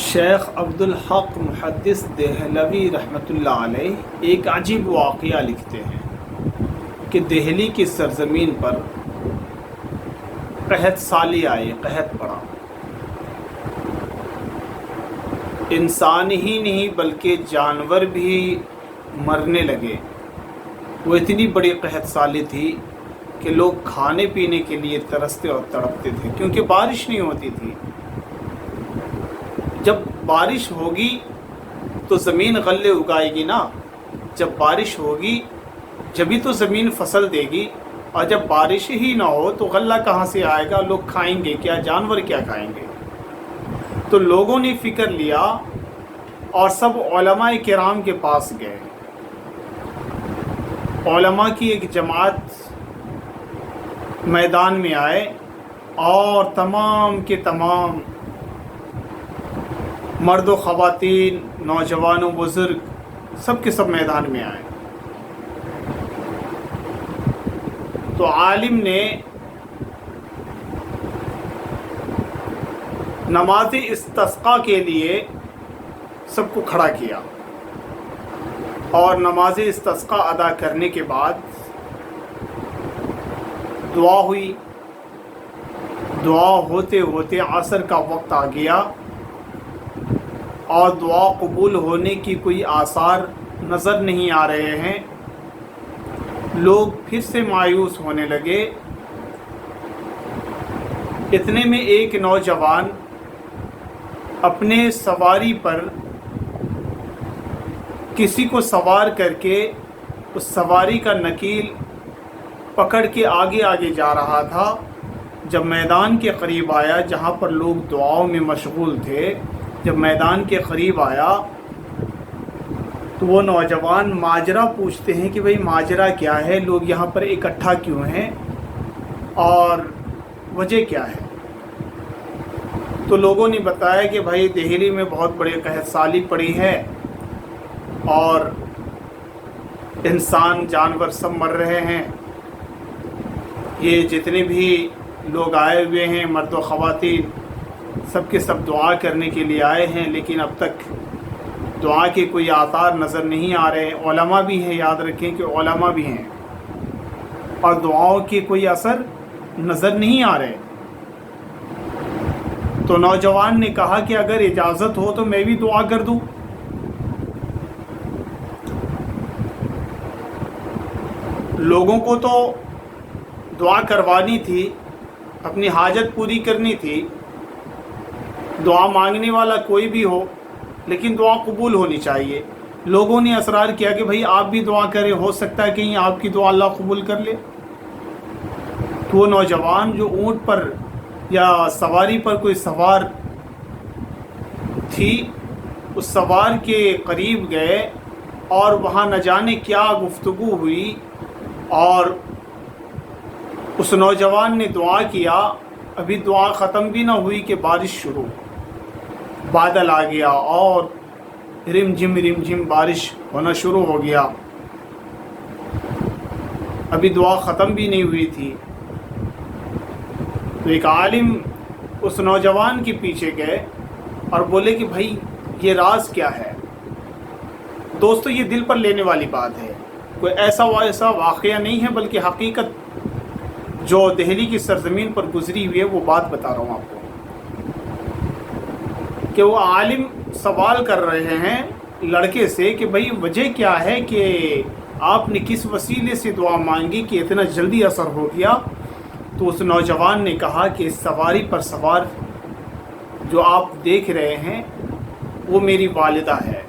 شیخ عبدالحق محدث دہلوی رحمۃ اللہ علیہ ایک عجیب واقعہ لکھتے ہیں کہ دہلی کی سرزمین پر قحط سالی آئی، قحط پڑا۔ انسان ہی نہیں بلکہ جانور بھی مرنے لگے۔ وہ اتنی بڑی قحط سالی تھی کہ لوگ کھانے پینے کے لیے ترستے اور تڑپتے تھے، کیونکہ بارش نہیں ہوتی تھی۔ جب بارش ہوگی تو زمین غلے اگائے گی نا، جب بارش ہوگی جبھی تو زمین فصل دے گی، اور جب بارش ہی نہ ہو تو غلہ کہاں سے آئے گا؟ لوگ کھائیں گے کیا؟ جانور کیا کھائیں گے؟ تو لوگوں نے فکر لیا اور سب علماء کرام کے پاس گئے۔ علماء کی ایک جماعت میدان میں آئے اور تمام کے تمام مرد و خواتین، نوجوان و بزرگ سب کے سب میدان میں آئے۔ تو عالم نے نماز استسقاء کے لیے سب کو کھڑا کیا، اور نماز استسقاء ادا کرنے کے بعد دعا ہوئی۔ دعا ہوتے ہوتے عصر کا وقت آ گیا اور دعا قبول ہونے کی کوئی آثار نظر نہیں آ رہے ہیں۔ لوگ پھر سے مایوس ہونے لگے۔ اتنے میں ایک نوجوان اپنے سواری پر کسی کو سوار کر کے اس سواری کا نکیل پکڑ کے آگے آگے جا رہا تھا۔ جب میدان کے قریب آیا جہاں پر لوگ دعاؤں میں مشغول تھے، جب میدان کے قریب آیا تو وہ نوجوان ماجرا پوچھتے ہیں کہ بھئی ماجرا کیا ہے، لوگ یہاں پر اکٹھا کیوں ہیں اور وجہ کیا ہے؟ تو لوگوں نے بتایا کہ بھائی دہلی میں بہت بڑی قحط سالی پڑی ہے اور انسان جانور سب مر رہے ہیں۔ یہ جتنے بھی لوگ آئے ہوئے ہیں مرد و خواتین سب کے سب دعا کرنے کے لیے آئے ہیں، لیکن اب تک دعا کے کوئی آثار نظر نہیں آ رہے۔ علماء بھی ہیں، یاد رکھیں کہ علماء بھی ہیں، اور دعاؤں کے کوئی اثر نظر نہیں آ رہے۔ تو نوجوان نے کہا کہ اگر اجازت ہو تو میں بھی دعا کر دوں۔ لوگوں کو تو دعا کروانی تھی، اپنی حاجت پوری کرنی تھی، دعا مانگنے والا کوئی بھی ہو، لیکن دعا قبول ہونی چاہیے۔ لوگوں نے اصرار کیا کہ بھئی آپ بھی دعا کریں، ہو سکتا ہے کہیں آپ کی دعا اللہ قبول کر لے۔ تو وہ نوجوان جو اونٹ پر یا سواری پر کوئی سوار تھی، اس سوار کے قریب گئے اور وہاں نہ جانے کیا گفتگو ہوئی، اور اس نوجوان نے دعا کیا۔ ابھی دعا ختم بھی نہ ہوئی کہ بارش شروع، بادل آ گیا اور رم جھم بارش ہونا شروع ہو گیا۔ ابھی دعا ختم بھی نہیں ہوئی تھی۔ تو ایک عالم اس نوجوان کے پیچھے گئے اور بولے کہ بھائی یہ راز کیا ہے؟ دوستو یہ دل پر لینے والی بات ہے، کوئی ایسا واقعہ نہیں ہے، بلکہ حقیقت جو دہلی کی سرزمین پر گزری ہوئی ہے وہ بات بتا رہا ہوں آپ کو، کہ وہ عالم سوال کر رہے ہیں لڑکے سے کہ بھئی وجہ کیا ہے کہ آپ نے کس وسیلے سے دعا مانگی کہ اتنا جلدی اثر ہو گیا؟ تو اس نوجوان نے کہا کہ اس سواری پر سوار جو آپ دیکھ رہے ہیں وہ میری والدہ ہے۔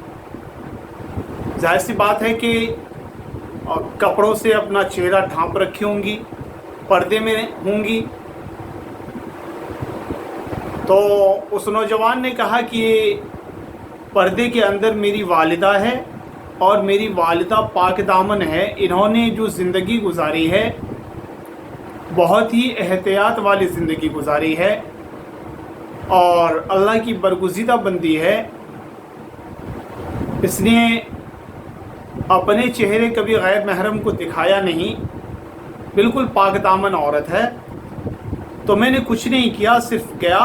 ظاہر سی بات ہے کہ کپڑوں سے اپنا چہرہ ڈھانپ رکھی ہوں گی، پردے میں ہوں گی۔ تو اس نوجوان نے کہا کہ پردے کے اندر میری والدہ ہے، اور میری والدہ پاک دامن ہے۔ انہوں نے جو زندگی گزاری ہے بہت ہی احتیاط والی زندگی گزاری ہے، اور اللہ کی برگزیدہ بندی ہے، اس نے اپنے چہرے کبھی غیر محرم کو دکھایا نہیں، بالکل پاک دامن عورت ہے۔ تو میں نے کچھ نہیں کیا، صرف گیا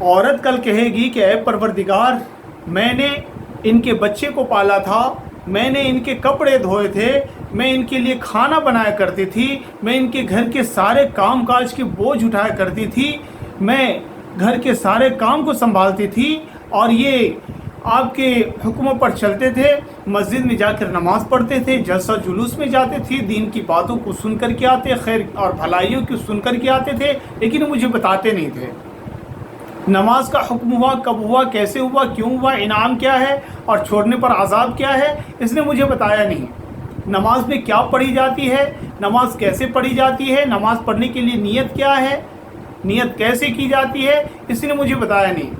عورت کل کہے گی کہ اے پروردگار، میں نے ان کے بچے کو پالا تھا، میں نے ان کے کپڑے دھوئے تھے، میں ان کے لیے کھانا بنایا کرتی تھی، میں ان کے گھر کے سارے کام کاج کے بوجھ اٹھایا کرتی تھی، میں گھر کے سارے کام کو سنبھالتی تھی، اور یہ آپ کے حکموں پر چلتے تھے، مسجد میں جا کر نماز پڑھتے تھے، جلسہ جلوس میں جاتے تھے، دین کی باتوں کو سن کر کے آتے، خیر اور بھلائیوں کو سن کر کے آتے تھے، لیکن مجھے بتاتے نہیں تھے نماز کا حکم ہوا، کب ہوا، کیسے ہوا، کیوں ہوا، انعام کیا ہے اور چھوڑنے پر عذاب کیا ہے، اس نے مجھے بتایا نہیں۔ نماز میں کیا پڑھی جاتی ہے، نماز کیسے پڑھی جاتی ہے، نماز پڑھنے کے لیے نیت کیا ہے، نیت کیسے کی جاتی ہے، اس نے مجھے بتایا نہیں۔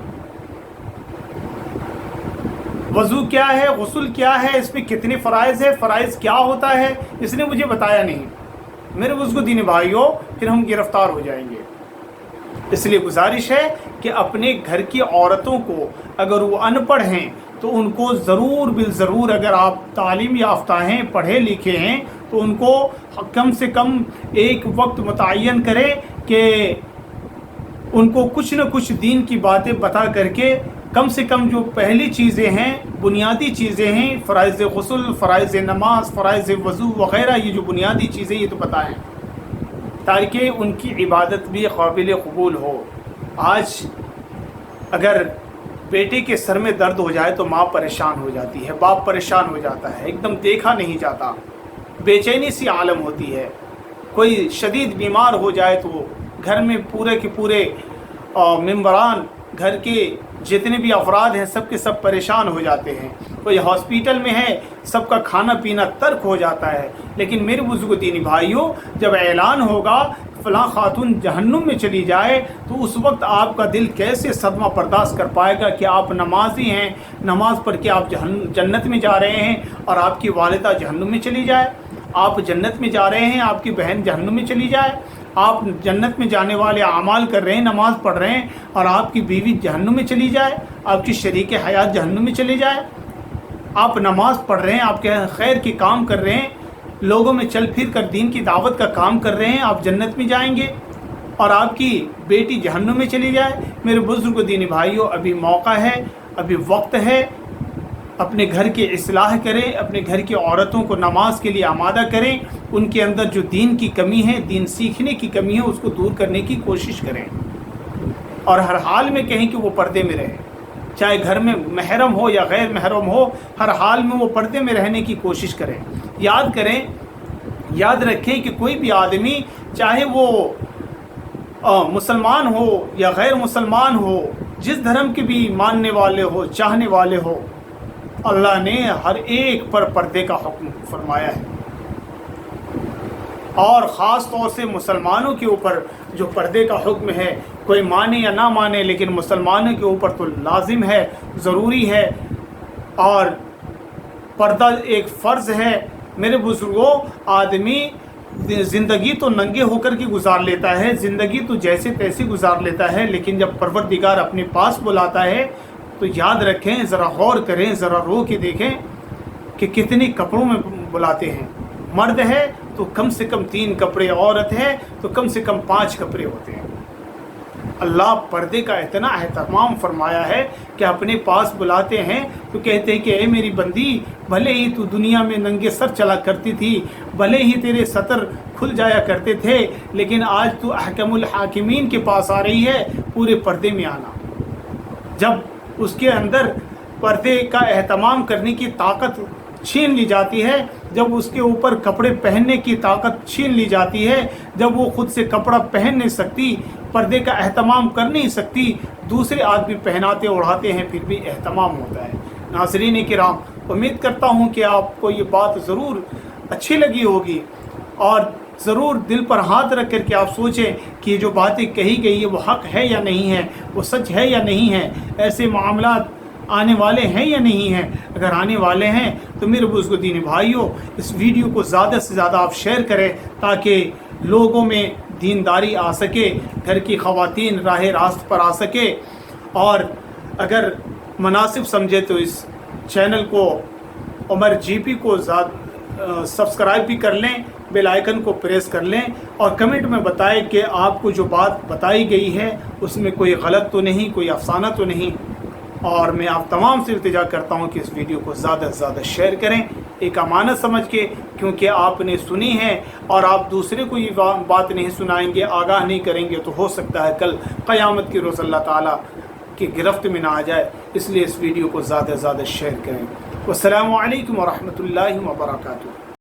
وضو کیا ہے، غسل کیا ہے، اس میں کتنے فرائض ہے، فرائض کیا ہوتا ہے، اس نے مجھے بتایا نہیں۔ میرے بزرگ دین بھائیوں، پھر ہم گرفتار ہو جائیں گے۔ اس لیے گزارش ہے کہ اپنے گھر کی عورتوں کو، اگر وہ ان پڑھ ہیں تو ان کو ضرور بالضرور، اگر آپ تعلیم یافتہ ہیں، پڑھے لکھے ہیں، تو ان کو کم سے کم ایک وقت متعین کریں کہ ان کو کچھ نہ کچھ دین کی باتیں بتا کر کے، کم سے کم جو پہلی چیزیں ہیں، بنیادی چیزیں ہیں، فرائض غسل، فرائض نماز، فرائض وضو وغیرہ، یہ جو بنیادی چیزیں یہ تو بتائیں، تاکہ ان کی عبادت بھی قابل قبول ہو۔ آج اگر بیٹے کے سر میں درد ہو جائے تو ماں پریشان ہو جاتی ہے، باپ پریشان ہو جاتا ہے، ایک دم دیکھا نہیں جاتا، بے چینی سی عالم ہوتی ہے۔ کوئی شدید بیمار ہو جائے تو گھر میں پورے کے پورے ممبران، گھر کے جتنے بھی افراد ہیں، سب کے سب پریشان ہو جاتے ہیں۔ کوئی ہاسپیٹل میں ہے، سب کا کھانا پینا ترک ہو جاتا ہے۔ لیکن میرے بزرگ دینی بھائیوں، جب اعلان ہوگا فلاں خاتون جہنم میں چلی جائے تو اس وقت آپ کا دل کیسے صدمہ برداشت کر پائے گا کہ آپ نمازی ہیں، نماز پڑھ کے آپ جنت میں جا رہے ہیں، اور آپ کی والدہ جہنم میں چلی جائے۔ آپ جنت میں جا رہے ہیں، آپ کی بہن جہنم میں چلی جائے۔ آپ جنت میں جانے والے اعمال کر رہے ہیں، نماز پڑھ رہے ہیں، اور آپ کی بیوی جہنم میں چلی جائے، آپ کی شریک حیات جہنم میں چلی جائے۔ آپ نماز پڑھ رہے ہیں، آپ کے خیر کے کام کر رہے ہیں، لوگوں میں چل پھر کر دین کی دعوت کا کام کر رہے ہیں، آپ جنت میں جائیں گے، اور آپ کی بیٹی جہنم میں چلی جائے۔ میرے بزرگ دینی بھائیوں، ابھی موقع ہے، ابھی وقت ہے، اپنے گھر کی اصلاح کریں، اپنے گھر کی عورتوں کو نماز کے لیے آمادہ کریں، ان کے اندر جو دین کی کمی ہے، دین سیکھنے کی کمی ہے، اس کو دور کرنے کی کوشش کریں، اور ہر حال میں کہیں کہ وہ پردے میں رہیں، چاہے گھر میں محرم ہو یا غیر محرم ہو، ہر حال میں وہ پردے میں رہنے کی کوشش کریں۔ یاد کریں، یاد رکھیں کہ کوئی بھی آدمی، چاہے وہ مسلمان ہو یا غیر مسلمان ہو، جس دھرم کے بھی ماننے والے ہو، چاہنے والے ہو، اللہ نے ہر ایک پر پردے کا حکم فرمایا ہے، اور خاص طور سے مسلمانوں کے اوپر جو پردے کا حکم ہے، کوئی مانے یا نہ مانے، لیکن مسلمانوں کے اوپر تو لازم ہے، ضروری ہے، اور پردہ ایک فرض ہے۔ میرے بزرگوں، آدمی زندگی تو ننگے ہو کر کے گزار لیتا ہے، زندگی تو جیسے تیسے گزار لیتا ہے، لیکن جب پروردگار اپنے پاس بلاتا ہے تو یاد رکھیں، ذرا غور کریں، ذرا رو کے دیکھیں کہ کتنے کپڑوں میں بلاتے ہیں۔ مرد ہے تو کم سے کم 3 کپڑے، عورت ہے تو کم سے کم 5 کپڑے ہوتے ہیں۔ اللہ پردے کا اتنا اہتمام فرمایا ہے کہ اپنے پاس بلاتے ہیں تو کہتے ہیں کہ اے میری بندی، بھلے ہی تو دنیا میں ننگے سر چلا کرتی تھی، بھلے ہی تیرے سطر کھل جایا کرتے تھے، لیکن آج تو احکم الحاکمین کے پاس آ رہی ہے پورے پردے میں آنا۔ جب اس کے اندر پردے کا اہتمام کرنے کی طاقت چھین لی جاتی ہے، جب اس کے اوپر کپڑے پہننے کی طاقت چھین لی جاتی ہے، جب وہ خود سے کپڑا پہن نہیں سکتی، پردے کا اہتمام کر نہیں سکتی، دوسرے آدمی پہناتے اڑھاتے ہیں، پھر بھی اہتمام ہوتا ہے۔ ناظرین کرام، امید کرتا ہوں کہ آپ کو یہ بات ضرور اچھی لگی ہوگی، اور ضرور دل پر ہاتھ رکھ کر کے آپ سوچیں کہ یہ جو باتیں کہی گئی ہے وہ حق ہے یا نہیں ہے، وہ سچ ہے یا نہیں ہے، ایسے معاملات آنے والے ہیں یا نہیں ہیں۔ اگر آنے والے ہیں تو میرے بزرگ دینی بھائیوں، اس ویڈیو کو زیادہ سے زیادہ آپ شیئر کریں تاکہ لوگوں میں دینداری آ سکے، گھر کی خواتین راہ راست پر آ سکے، اور اگر مناسب سمجھے تو اس چینل کو، عمر جی پی کو سبسکرائب بھی کر لیں، بیل آئیکن کو پریس کر لیں، اور کمنٹ میں بتائیں کہ آپ کو جو بات بتائی گئی ہے اس میں کوئی غلط تو نہیں، کوئی افسانہ تو نہیں۔ اور میں آپ تمام سے التجا کرتا ہوں کہ اس ویڈیو کو زیادہ سے زیادہ شیئر کریں، ایک امانت سمجھ کے، کیونکہ آپ نے سنی ہے اور آپ دوسرے کو یہ بات نہیں سنائیں گے، آگاہ نہیں کریں گے، تو ہو سکتا ہے کل قیامت کے روز اللہ تعالیٰ کی گرفت میں نہ آ جائے۔ اس لیے اس ویڈیو کو زیادہ سے زیادہ شیئر کریں۔ والسلام علیکم ورحمۃ اللہ وبرکاتہ۔